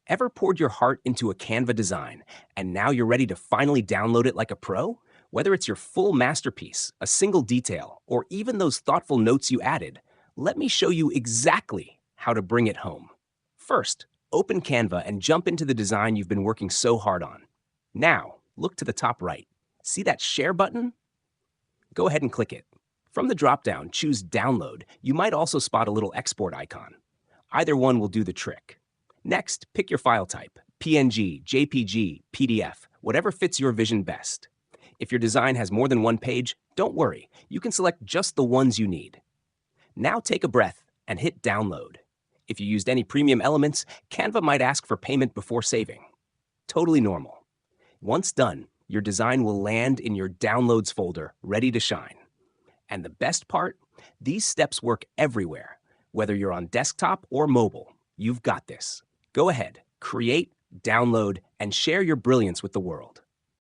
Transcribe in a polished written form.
Ever poured your heart into a Canva design and now you're ready to finally download it like a pro? Whether it's your full masterpiece, a single detail, or even those thoughtful notes you added, let me show you exactly how to bring it home. First, open Canva and jump into the design you've been working so hard on. Now, look to the top right. See that share button? Go ahead and click it. From the dropdown, choose Download. You might also spot a little export icon. Either one will do the trick. Next, pick your file type, PNG, JPG, PDF, whatever fits your vision best. If your design has more than one page, don't worry, you can select just the ones you need. Now take a breath and hit Download. If you used any premium elements, Canva might ask for payment before saving. Totally normal. Once done, your design will land in your Downloads folder, ready to shine. And the best part? These steps work everywhere. Whether you're on desktop or mobile, you've got this. Go ahead, create, download, and share your brilliance with the world.